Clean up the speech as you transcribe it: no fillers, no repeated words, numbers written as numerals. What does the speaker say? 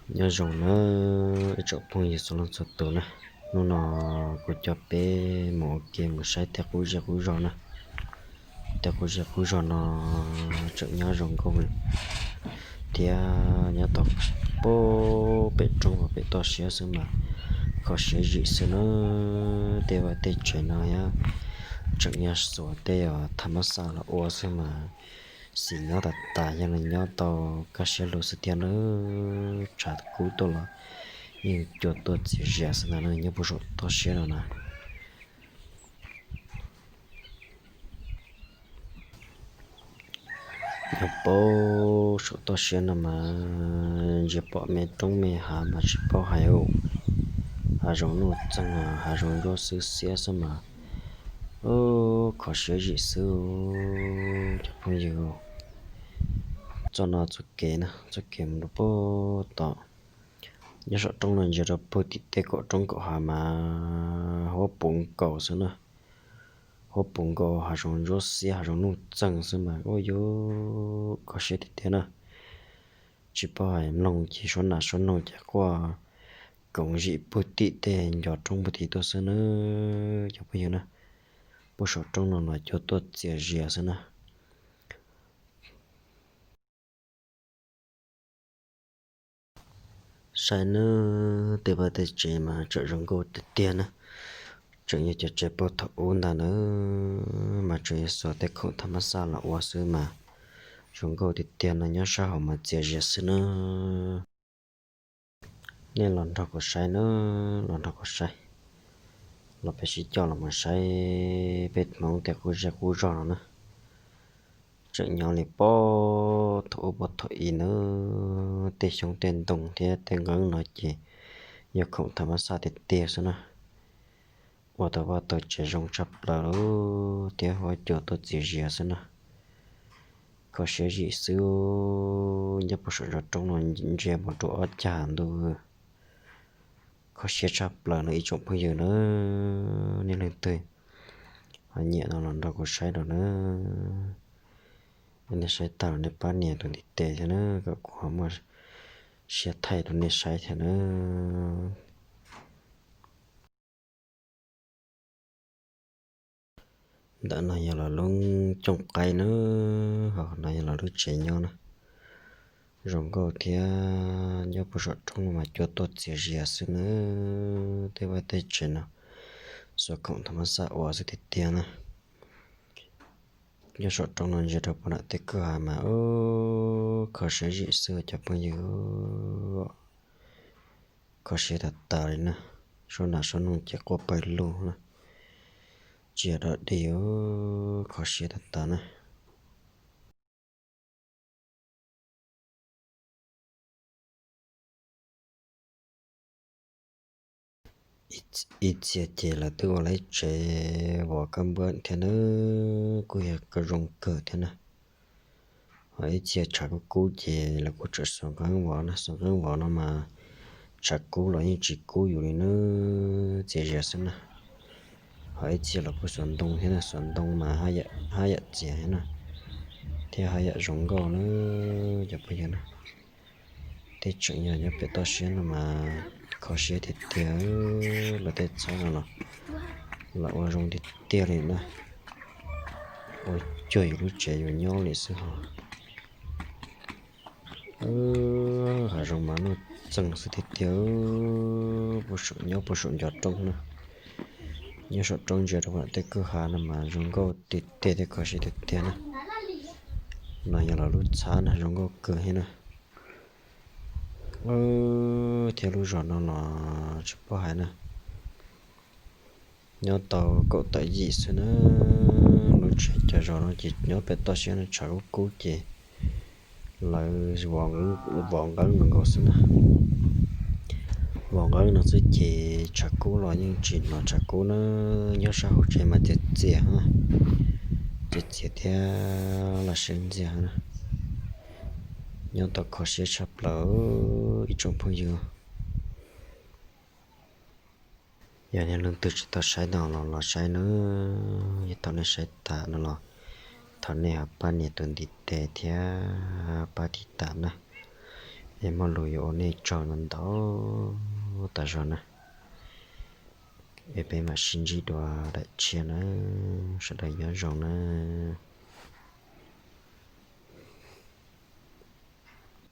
nhớ rằng nó chỗ phong gì số lần số tổ nè nó có cho bé một kia một sai theo cú rồi nè theo cú rồi nó chỗ nhớ rằng có mình thì nhớ tao bố bé trong và bé to xíu xíu mà có xíu gì xíu nó để vào để chuyện nó ya chỗ nhớ số để ở tham gia là ô xíu mà xí nhớ đặt tài cho nên nhớ tao các xíu lô xíu tiền nó trả cú tôi là nhưng cho tôi chỉ ra xem là nhớ bố rồi tôi sẽ là nè nhớ bố số tôi sẽ là mà chỉ bỏ mẹ trong mẹ hà mà chỉ bỏ hai ô hà rong nó chẳng à hà rong cho sự xe xem mà ô khó sẽ gì sự cho bây giờ cho nó cho kể một bố tao nhớ sợ trong này giờ là bố tít tê cọ trong cọ hà mà hố bụng cầu xem nè hộp bún gò hà rong rô xí hà rong nụ chẳng xem mà ôi yo có sẽ thì thế nào chỉ bảo em lòng chỉ số nào chả qua cộng dị bút tị tè nhỏ trong bút tị tôi xem nữa cho bây giờ nè bút số trong nó là cho tôi chia rìa xem nè sai nữa để vào để chế mà trợ rong gò để tiền nè trợ như cho chế bao thọ ôn là nữa mà chế số để không tham gia là quá sớm mà chúng tôi thì tiền là nhớ sao mà chia sẻ xin nó nên lần đầu có sai nó lần đầu có sai là phải chỉ cho là mà sai biết mong để cô ra cô rõ nữa chuyện nhỏ này bỏ thổ ý nữa để trong tiền đồng thì tiền ngân nói chỉ nhiều không tham gia thì tiền nữa và tôi chỉ dùng chấp là thì hỏi cho tôi chia sẻ xin nữa có sẽ gì xíu nhập một số trong nó nhìn một chỗ ở chán đồ có sẽ chấp là nó ít trong bây giờ nữa nên lên tới nhẹ nó lần đầu có sai đó nữa nên sai tạo nên ba nhẹ tụi đi tệ cho nó có quả mà sẽ thay tụi này sai cho nó đã này là luôn trong cây nữa hoặc này là lúc trẻ nhau nữa rồi có thì nhớ một số trong mà cho tôi chia sẻ xin nữa thế vậy thế chuyện nào số cộng tham gia ở sẽ thì tiền nè nhớ số trong nó giờ được bọn tích cửa mà có sẽ gì xưa cho bao nhiêu có sẽ đặt tài nè số nào số nông chỉ có bài luôn nè chỉ đó điều có sẽ đặt tài nè ít chỉ là tôi lấy chế vào cam bên thế nữa cô hiểu cái rong cờ thế nè hỏi chỉ chả có cú chế là cô chỉ sống cái vào nó mà chả cú là những chỉ cúอยู่nữa chế giờ xem nè hỏi chỉ là cô sống đông thế nè sống đông mà hai ya chế thế nè thì hai ya rong gò nữa giờ bây giờ nè thì chuyện nhà nhập về to xuyên mà khó xuyên thì tiền là tết sau rồi là ở trong thì tiền này nè ôi trời lúc trẻ rồi nhau này sao hà rong mà nó chẳng sự thì tiền bổ sung giọt trong nè nhớ sọt trong giờ đó tết cơ hà nè mà rong có tết tết khó xuyên thì tiền nè này là lúc sáng nè rong có cơ hết nè theo lúc rồi nó là chụp bao hải nè nhớ tàu cậu tại gì xưa nó lúc chạy rồi nó chỉ nhớ bé tao xưa nó chạy cú chỉ là vòng gắn nó xưa nè vòng gắn nó sẽ chỉ chạy cú rồi nhưng chỉ nó chạy cú nó nhớ sao chạy mà chết chết ha chết theo là sinh gì nè nhớ tao có sẽ chập lỡ ít trong phong dương giờ nhà lương tự tao sai nào là sai nữa giờ tao này sai ta nó là thằng này ba nhà tuần đi tè theo ba đi tạm nè em mà lùi ở này cho nó đó ta rồi nè em bé mà xin gì đó đại chia nó sẽ đại nhớ rồi nè